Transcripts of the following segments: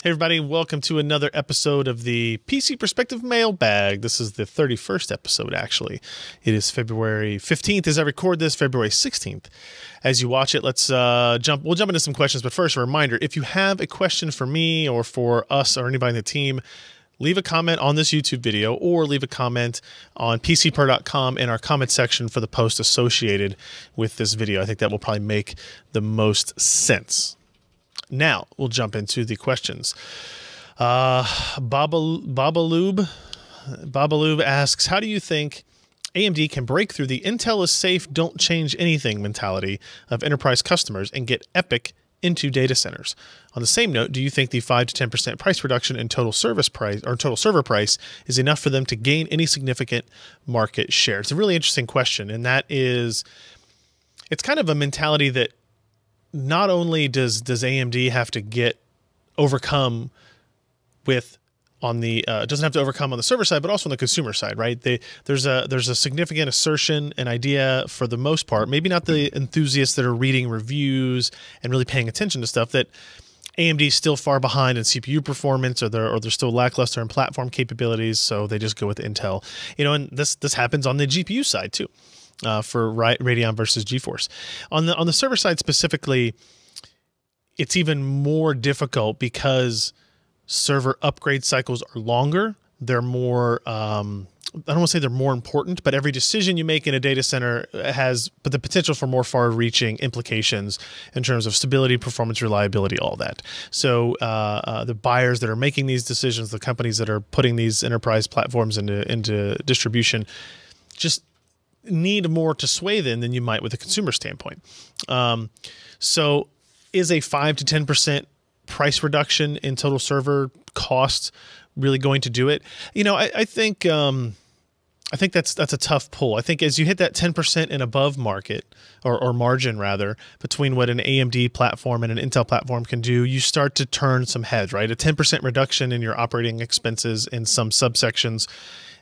Hey everybody, welcome to another episode of the PC Perspective Mailbag. This is the 31st episode, actually. It is February 15th as I record this, February 16th. As you watch it, we'll jump into some questions, but first a reminder, if you have a question for me or for us or anybody in the team, leave a comment on this YouTube video or leave a comment on PCPer.com in our comment section for the post associated with this video. I think that will probably make the most sense. Now, we'll jump into the questions. Babaloob asks, how do you think AMD can break through the Intel is safe, don't change anything mentality of enterprise customers and get EPYC into data centers? On the same note, do you think the 5 to 10% price reduction in total service price or total server price is enough for them to gain any significant market share? It's a really interesting question, and that is, it's kind of a mentality that not only does AMD have to overcome with on the doesn't have to overcome on the server side, but also on the consumer side, right? There's a significant assertion and idea for the most part, maybe not the enthusiasts that are reading reviews and really paying attention to stuff, that AMD is still far behind in CPU performance, or they're still lackluster in platform capabilities, so they just go with Intel. You know, and this happens on the GPU side too. For Radeon versus GeForce. On the server side specifically, it's even more difficult because server upgrade cycles are longer. They're more, I don't want to say they're more important, but every decision you make in a data center has the potential for more far-reaching implications in terms of stability, performance, reliability, all that. So the buyers that are making these decisions, the companies that are putting these enterprise platforms into distribution, just need more to sway than you might with a consumer standpoint. So is a 5 to 10% price reduction in total server cost really going to do it? You know, I think that's a tough pull. I think as you hit that 10% and above market or margin rather between what an AMD platform and an Intel platform can do, you start to turn some heads, right? A 10% reduction in your operating expenses in some subsections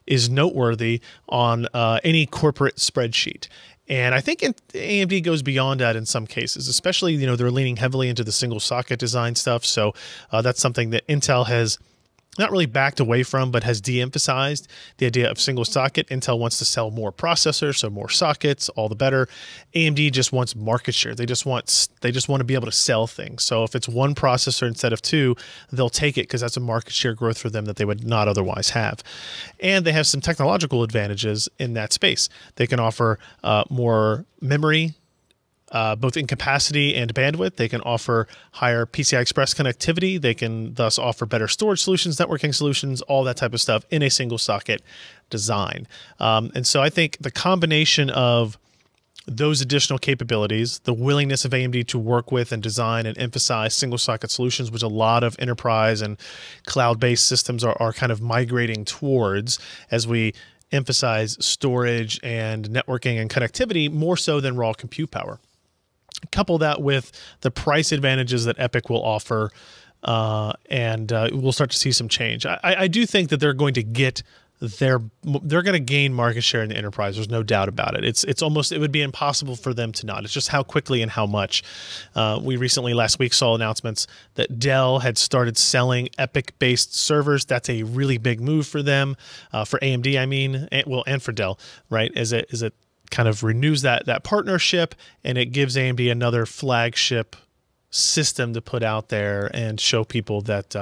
is noteworthy on any corporate spreadsheet. And I think AMD goes beyond that in some cases, especially, you know, they're leaning heavily into the single socket design stuff. So that's something that Intel has not really backed away from, but has de-emphasized the idea of single socket. Intel wants to sell more processors, so more sockets, all the better. AMD just wants market share. They just want to be able to sell things. So if it's one processor instead of two, they'll take it because that's a market share growth for them that they would not otherwise have. And they have some technological advantages in that space. They can offer more memory, both in capacity and bandwidth. They can offer higher PCI Express connectivity. They can thus offer better storage solutions, networking solutions, all that type of stuff in a single socket design. And so I think the combination of those additional capabilities, the willingness of AMD to work with and design and emphasize single socket solutions, which a lot of enterprise and cloud-based systems are kind of migrating towards as we emphasize storage and networking and connectivity more so than raw compute power. Couple that with the price advantages that EPYC will offer, and we'll start to see some change. I do think that they're going to gain market share in the enterprise. There's no doubt about it. It would be impossible for them to not. It's just how quickly and how much. We recently last week saw announcements that Dell had started selling EPYC-based servers. That's a really big move for them, for AMD, I mean, and for Dell, right? As it kind of renews that partnership, and it gives AMD another flagship system to put out there and show people that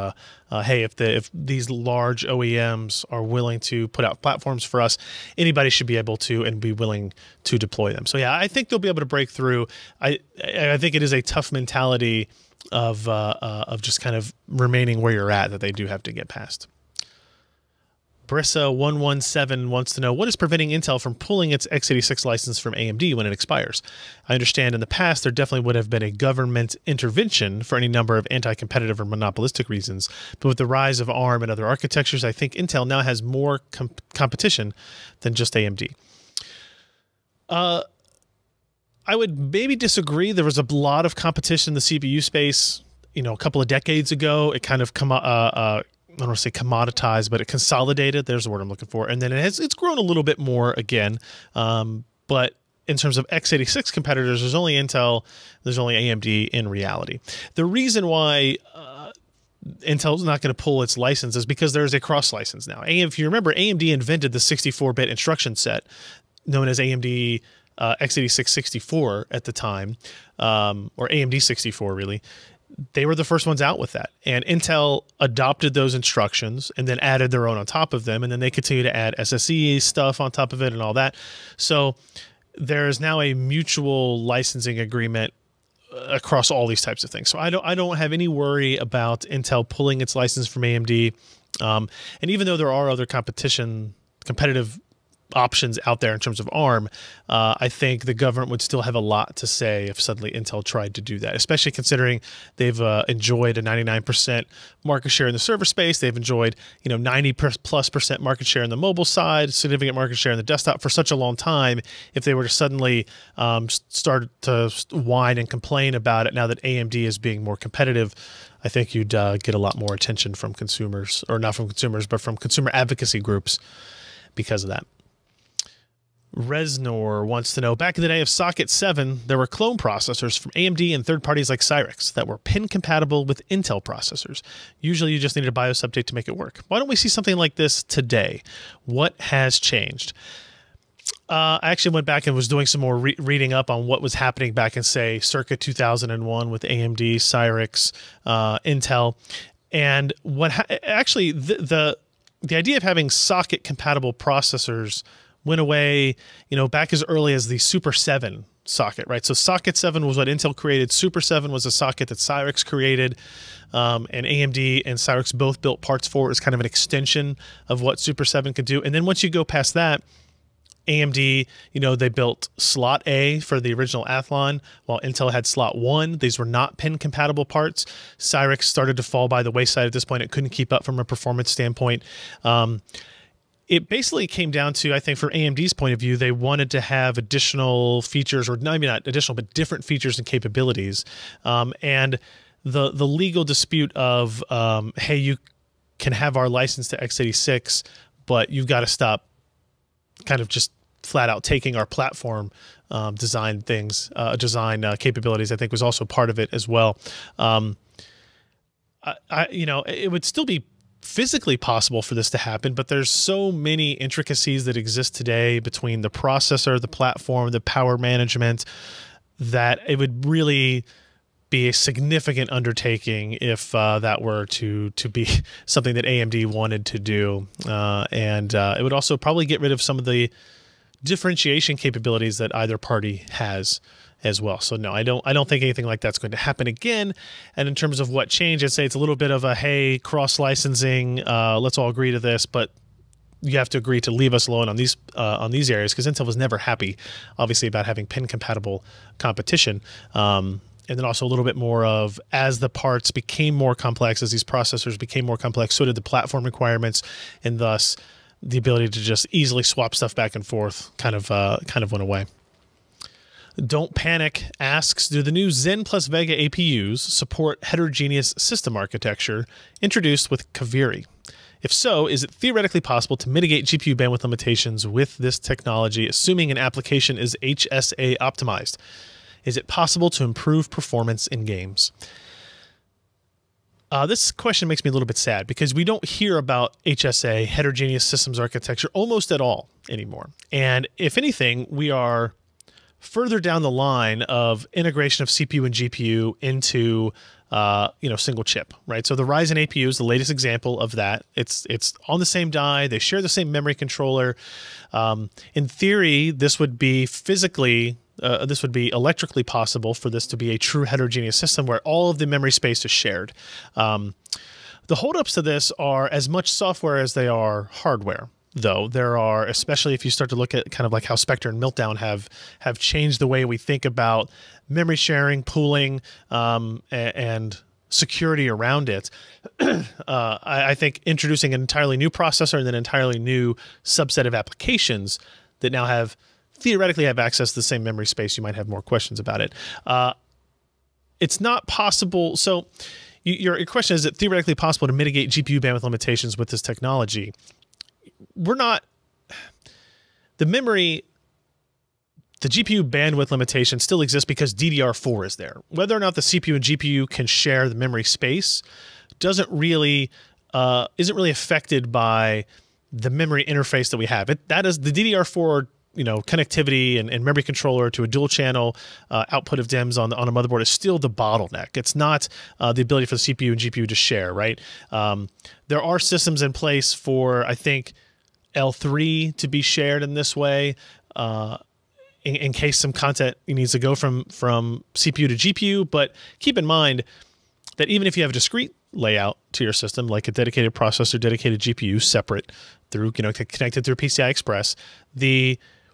hey, if these large OEMs are willing to put out platforms for us, anybody should be able to and be willing to deploy them. So yeah, I think they'll be able to break through. I think it is a tough mentality of just kind of remaining where you're at that they do have to get past. Brissa117 wants to know, what is preventing Intel from pulling its x86 license from AMD when it expires? I understand in the past there definitely would have been a government intervention for any number of anti-competitive or monopolistic reasons, but with the rise of ARM and other architectures, I think Intel now has more competition than just AMD. I would maybe disagree. There was a lot of competition in the CPU space, you know, a couple of decades ago. It kind of I don't want to say commoditized, but it consolidated. There's the word I'm looking for. And then it's grown a little bit more again. But in terms of x86 competitors, there's only Intel, there's only AMD in reality. The reason why Intel's not going to pull its licenses because there's a cross license now. If you remember, AMD invented the 64-bit instruction set known as AMD x86 64 at the time, or AMD 64 really. They were the first ones out with that, and Intel adopted those instructions and then added their own on top of them, and then they continue to add SSE stuff on top of it and all that. So there's now a mutual licensing agreement across all these types of things. So I don't have any worry about Intel pulling its license from AMD. And even though there are other competitive options out there in terms of ARM, I think the government would still have a lot to say if suddenly Intel tried to do that, especially considering they've enjoyed a 99% market share in the server space. They've enjoyed 90+% market share in the mobile side, significant market share in the desktop for such a long time. If they were to suddenly start to whine and complain about it now that AMD is being more competitive, I think you'd get a lot more attention from consumers, or not from consumers, but from consumer advocacy groups because of that. Resnor wants to know, back in the day of Socket 7, there were clone processors from AMD and third parties like Cyrix that were pin compatible with Intel processors. Usually you just needed a BIOS update to make it work. Why don't we see something like this today? What has changed? I actually went back and was doing some more reading up on what was happening back in, say, circa 2001 with AMD, Cyrix, Intel. And actually the idea of having socket compatible processors went away, back as early as the Super 7 socket, right? So Socket 7 was what Intel created. Super 7 was a socket that Cyrix created, and AMD and Cyrix both built parts for it as kind of an extension of what Super 7 could do. And then once you go past that, AMD, they built slot A for the original Athlon, while Intel had slot 1. These were not pin-compatible parts. Cyrix started to fall by the wayside at this point. It couldn't keep up from a performance standpoint. It basically came down to, I think, from AMD's point of view, they wanted to have additional features, or maybe not additional, but different features and capabilities. And the legal dispute of, hey, you can have our license to x86, but you've got to stop kind of just flat out taking our platform design capabilities, I think was also part of it as well. It would still be physically possible for this to happen, but there's so many intricacies that exist today between the processor, the platform, the power management, that it would really be a significant undertaking if that were to be something that AMD wanted to do. And it would also probably get rid of some of the differentiation capabilities that either party has as well. So no, I don't think anything like that's going to happen again. And in terms of what changed, I'd say it's a little bit of a, hey, cross licensing, let's all agree to this, but you have to agree to leave us alone on these areas, because Intel was never happy, obviously, about having pin compatible competition. And then also a little bit more of, as the parts became more complex, as these processors became more complex, so did the platform requirements, and thus the ability to just easily swap stuff back and forth kind of went away. Don't Panic asks, do the new Zen plus Vega APUs support heterogeneous system architecture introduced with Kaveri? If so, is it theoretically possible to mitigate GPU bandwidth limitations with this technology, assuming an application is HSA optimized? Is it possible to improve performance in games? This question makes me a little bit sad, because we don't hear about HSA, heterogeneous systems architecture, almost at all anymore. And if anything, we are further down the line of integration of CPU and GPU into single chip, right? So the Ryzen APU is the latest example of that. It's on the same die. They share the same memory controller. In theory, this would be electrically possible for this to be a true heterogeneous system where all of the memory space is shared. The holdups to this are as much software as they are hardware, though. There are, especially if you start to look at kind of like how Spectre and Meltdown have changed the way we think about memory sharing, pooling, and security around it. I think introducing an entirely new processor and an entirely new subset of applications that now theoretically have access to the same memory space, you might have more questions about it. It's not possible. So your question is it theoretically possible to mitigate GPU bandwidth limitations with this technology? The GPU bandwidth limitation still exists because DDR4 is there. Whether or not the CPU and GPU can share the memory space isn't really affected by the memory interface that we have. That is the DDR4, connectivity and memory controller to a dual channel output of DIMMs on a motherboard is still the bottleneck. It's not the ability for the CPU and GPU to share, right? There are systems in place for, I think, L3 to be shared in this way, in case some content needs to go from CPU to GPU. But keep in mind that even if you have a discrete layout to your system, like a dedicated processor, dedicated GPU, separate through, connected through PCI Express,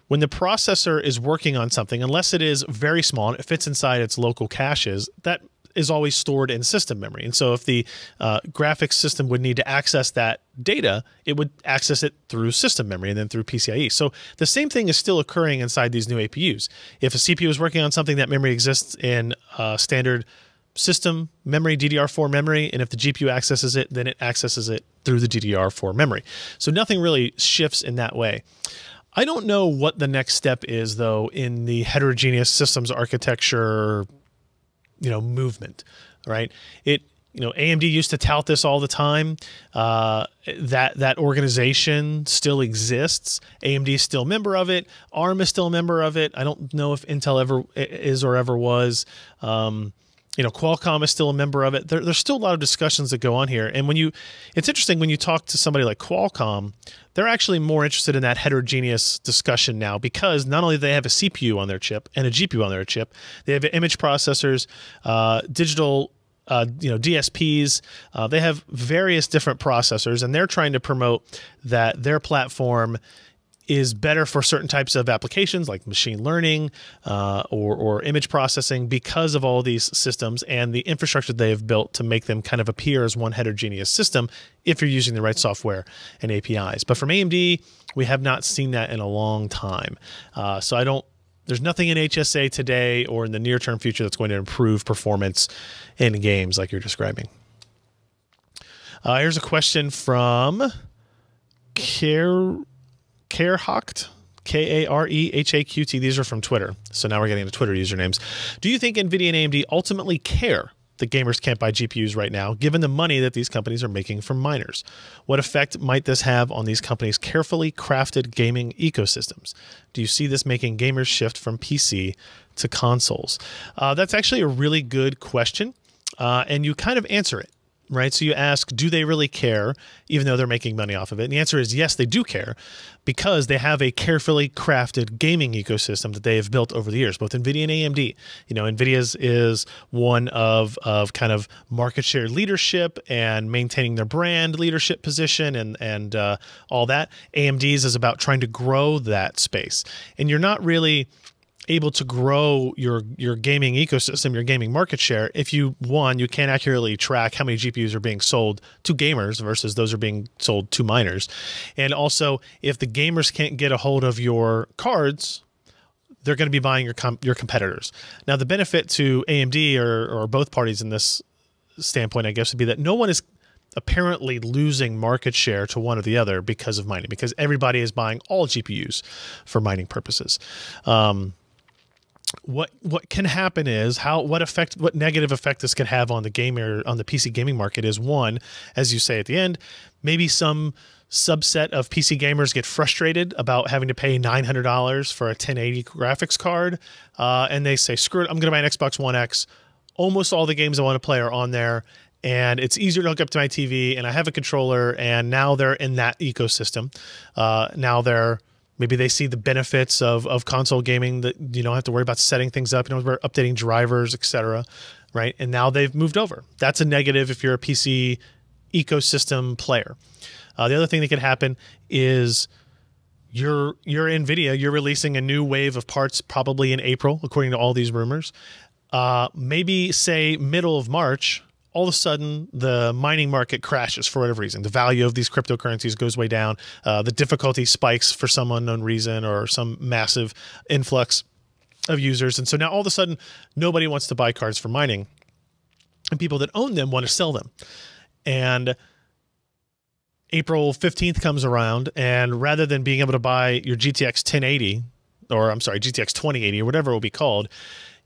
when the processor is working on something, unless it is very small and it fits inside its local caches, that is always stored in system memory. And so if the graphics system would need to access that data, it would access it through system memory and then through PCIe. So the same thing is still occurring inside these new APUs. If a CPU is working on something, that memory exists in standard system memory, DDR4 memory, and if the GPU accesses it, then it accesses it through the DDR4 memory. So nothing really shifts in that way. I don't know what the next step is, though, in the heterogeneous systems architecture, movement, right? AMD used to tout this all the time. That organization still exists. AMD is still a member of it. ARM is still a member of it. I don't know if Intel ever is or ever was. Qualcomm is still a member of it. There's still a lot of discussions that go on here. And it's interesting when you talk to somebody like Qualcomm, they're actually more interested in that heterogeneous discussion now, because not only do they have a CPU on their chip and a GPU on their chip, they have image processors, digital DSPs. They have various different processors, and they're trying to promote that their platform is better for certain types of applications like machine learning or image processing, because of all these systems and the infrastructure they have built to make them kind of appear as one heterogeneous system if you're using the right software and APIs. But from AMD, we have not seen that in a long time. There's nothing in HSA today or in the near-term future that's going to improve performance in games like you're describing. Here's a question from Karehakt, Karehakt. These are from Twitter. So now we're getting into Twitter usernames. Do you think NVIDIA and AMD ultimately care that gamers can't buy GPUs right now, given the money that these companies are making from miners? What effect might this have on these companies' carefully crafted gaming ecosystems? Do you see this making gamers shift from PC to consoles? That's actually a really good question, and you kind of answer it. Right? So you ask, do they really care, even though they're making money off of it? And the answer is yes, they do care, because they have a carefully crafted gaming ecosystem that they have built over the years, both NVIDIA and AMD. NVIDIA's is one of kind of market share leadership and maintaining their brand leadership position and all that. AMD's is about trying to grow that space. And you're not really able to grow your gaming ecosystem, your gaming market share, if you can't accurately track how many GPUs are being sold to gamers versus those are being sold to miners. And also, if the gamers can't get a hold of your cards, they're going to be buying your competitors. Now, the benefit to AMD or both parties in this standpoint, I guess, would be that no one is apparently losing market share to one or the other because of mining, because everybody is buying all GPUs for mining purposes. What can happen is what negative effect this could have on the PC gaming market is, one, as you say at the end, maybe some subset of PC gamers get frustrated about having to pay $900 for a 1080 graphics card, and they say, screw it, I'm going to buy an Xbox One X. Almost all the games I want to play are on there, and it's easier to hook up to my TV, and I have a controller, and now they're in that ecosystem. Maybe they see the benefits of console gaming, that you don't have to worry about setting things up, you don't have to worry about updating drivers, etc. Right? And now they've moved over. That's a negative if you're a PC ecosystem player. The other thing that could happen is you're NVIDIA, you're releasing a new wave of parts probably in April, according to all these rumors. Maybe, say, middle of March, all of a sudden the mining market crashes for whatever reason. The value of these cryptocurrencies goes way down. The difficulty spikes for some unknown reason, or some massive influx of users. And so now all of a sudden nobody wants to buy cards for mining, and people that own them want to sell them. And April 15th comes around, and rather than being able to buy your GTX 1080, or I'm sorry, GTX 2080 or whatever it will be called,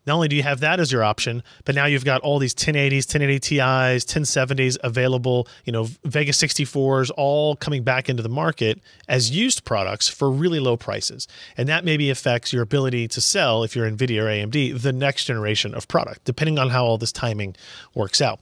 not only do you have that as your option, but now you've got all these 1080s, 1080 Ti's, 1070s available, Vega 64s all coming back into the market as used products for really low prices. And that maybe affects your ability to sell, if you're NVIDIA or AMD, the next generation of product, depending on how all this timing works out.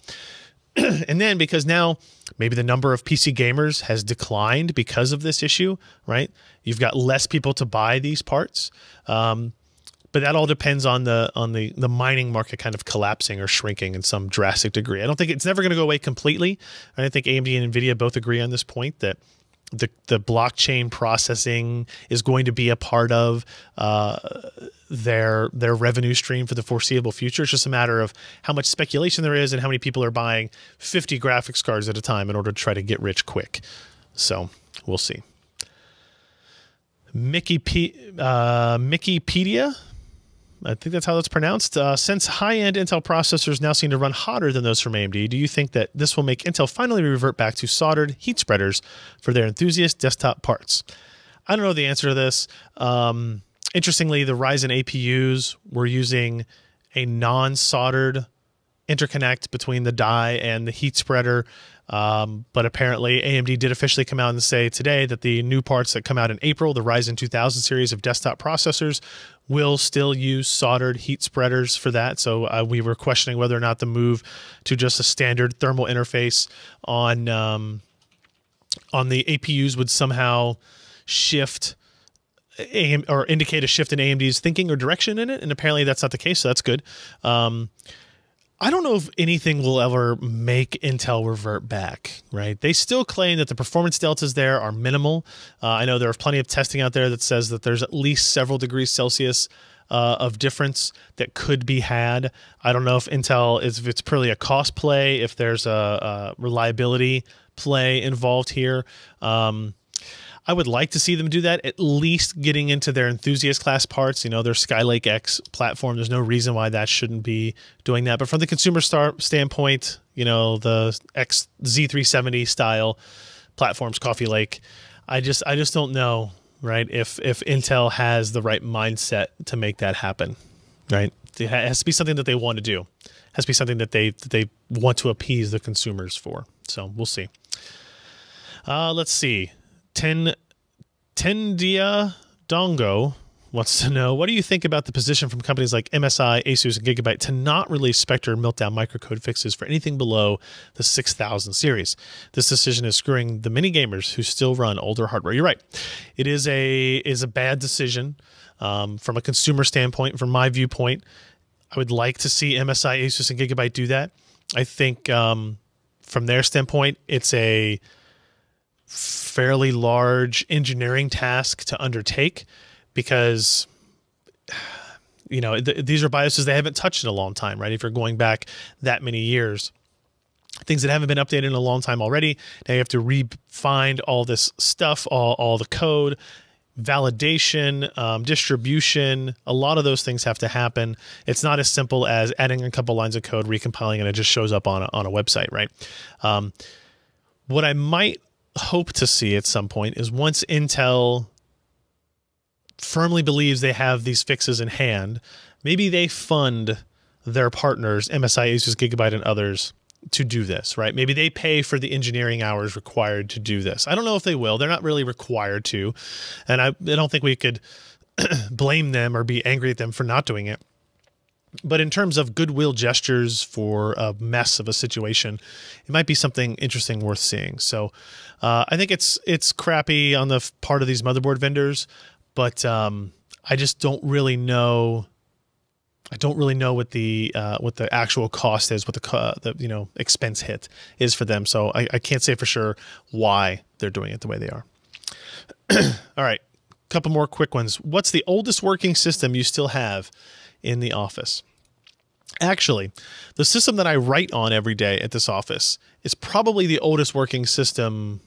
And then because now maybe the number of PC gamers has declined because of this issue, right? You've got less people to buy these parts. But that all depends on the mining market kind of collapsing or shrinking in some drastic degree. I don't think it's never going to go away completely. I think AMD and NVIDIA both agree on this point that the blockchain processing is going to be a part of their revenue stream for the foreseeable future. It's just a matter of how much speculation there is and how many people are buying 50 graphics cards at a time in order to try to get rich quick. So we'll see. Mickeypedia, I think that's how that's pronounced. Since high-end Intel processors now seem to run hotter than those from AMD, do you think that this will make Intel finally revert back to soldered heat spreaders for their enthusiast desktop parts? I don't know the answer to this. Interestingly, the Ryzen APUs were using a non-soldered interconnect between the die and the heat spreader. But apparently AMD did officially come out and say today that the new parts that come out in April, the Ryzen 2000 series of desktop processors, will still use soldered heat spreaders for that. So we were questioning whether or not the move to just a standard thermal interface on the APUs would somehow shift or indicate a shift in AMD's thinking or direction in it. And apparently that's not the case, so that's good. I don't know if anything will ever make Intel revert back, right? They still claim that the performance deltas there are minimal. I know there are plenty of testing out there that says that there's at least several degrees Celsius of difference that could be had. I don't know if Intel if it's purely a cost play, if there's a reliability play involved here. I would like to see them do that, at least getting into their enthusiast class parts, their Skylake X platform. There's no reason why that shouldn't be doing that. But from the consumer standpoint, the Z370 style platforms, Coffee Lake, I just don't know, right, if Intel has the right mindset to make that happen, right? It has to be something that they want to do. It has to be something that they want to appease the consumers for. So we'll see. Let's see. Tendia Dongo wants to know, what do you think about the position from companies like MSI, Asus, and Gigabyte to not release Spectre Meltdown microcode fixes for anything below the 6000 series? This decision is screwing the many gamers who still run older hardware. You're right. It is a bad decision from a consumer standpoint. From my viewpoint, I would like to see MSI, Asus, and Gigabyte do that. I think from their standpoint, it's a fairly large engineering task to undertake because these are BIOSes they haven't touched in a long time, right? If you're going back that many years, things that haven't been updated in a long time already. Now you have to re-find all this stuff, all the code, validation, distribution. A lot of those things have to happen. It's not as simple as adding a couple lines of code, recompiling, and it just shows up on a website, right? What I might hope to see at some point is once Intel firmly believes they have these fixes in hand, maybe they fund their partners, MSI, Asus, Gigabyte, and others, to do this, right? Maybe they pay for the engineering hours required to do this. I don't know if they will. They're not really required to, and I don't think we could blame them or be angry at them for not doing it. But in terms of goodwill gestures for a mess of a situation, it might be something interesting worth seeing. So I think it's crappy on the part of these motherboard vendors, but I just don't really know. I don't really know what the actual cost is, what the expense hit is for them. So I can't say for sure why they're doing it the way they are. All right, a couple more quick ones. What's the oldest working system you still have in the office? Actually, the system that I write on every day at this office is probably the oldest working system,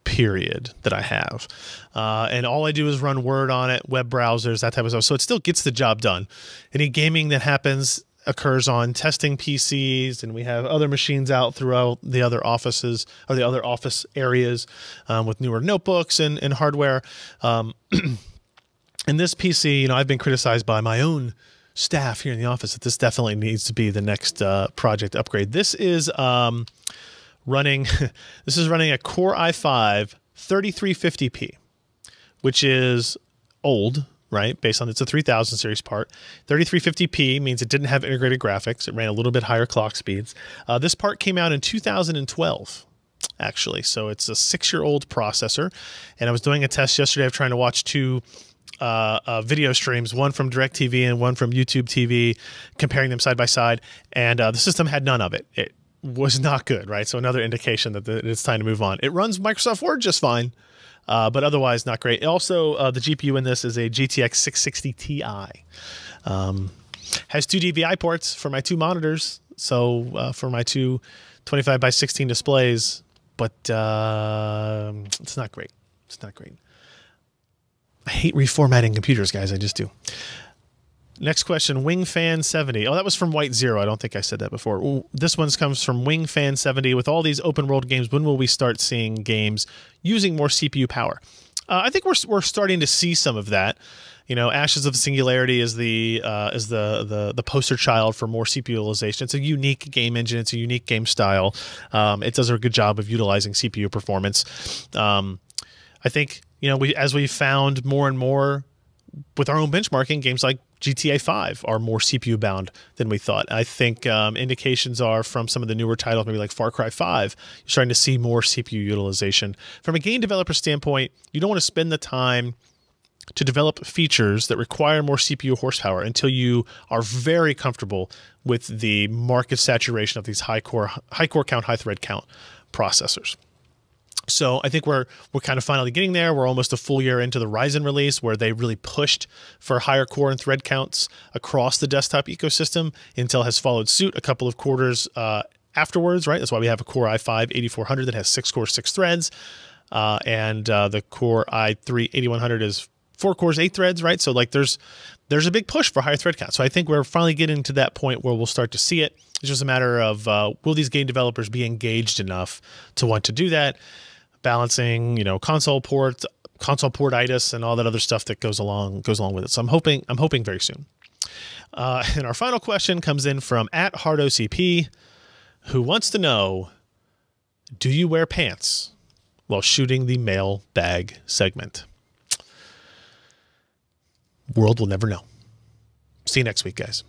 period, that I have. And all I do is run Word on it, web browsers, that type of stuff. So it still gets the job done. Any gaming that happens occurs on testing PCs, and we have other machines out throughout the other offices or the other office areas with newer notebooks and hardware. And this PC, I've been criticized by my own staff here in the office that this definitely needs to be the next project upgrade. This is running a Core i5 3350p, which is old, right? Based on it's a 3000 series part. 3350p means it didn't have integrated graphics. It ran a little bit higher clock speeds. This part came out in 2012. Actually, so it's a 6-year-old processor, and I was doing a test yesterday of trying to watch two video streams, one from DirecTV and one from YouTube TV, comparing them side by side, and the system had none of it. It was not good, right? So another indication that it's time to move on. It runs Microsoft Word just fine, but otherwise not great. Also, the GPU in this is a GTX 660 Ti. Has 2 DVI ports for my 2 monitors, so for my 2 25 by 16 displays, but it's not great. It's not great. I hate reformatting computers, guys. I just do. Next question, WingFan70. Oh, that was from White Zero. I don't think I said that before. Ooh, this one comes from WingFan70. With all these open world games, when will we start seeing games using more CPU power? I think we're starting to see some of that. You know, Ashes of Singularity is the poster child for more CPU utilization. It's a unique game engine. It's a unique game style. It does a good job of utilizing CPU performance. I think, you know, as we found more and more with our own benchmarking, games like GTA 5 are more CPU bound than we thought. I think indications are from some of the newer titles, maybe like Far Cry 5, you're starting to see more CPU utilization. From a game developer standpoint, you don't want to spend the time to develop features that require more CPU horsepower until you are very comfortable with the market saturation of these high core count, high thread count processors. So I think we're kind of finally getting there. We're almost a full year into the Ryzen release, where they really pushed for higher core and thread counts across the desktop ecosystem. Intel has followed suit a couple of quarters afterwards, right? That's why we have a Core i5 8400 that has 6 cores, 6 threads, and the Core i3 8100 is 4 cores, 8 threads, right? So like there's a big push for higher thread count. So I think we're finally getting to that point where we'll start to see it. It's just a matter of will these game developers be engaged enough to want to do that? Balancing, you know, console portitis, and all that other stuff that goes along with it. So I'm hoping very soon. And our final question comes in from @HardOCP, who wants to know: do you wear pants while shooting the mailbag segment? World will never know. See you next week, guys.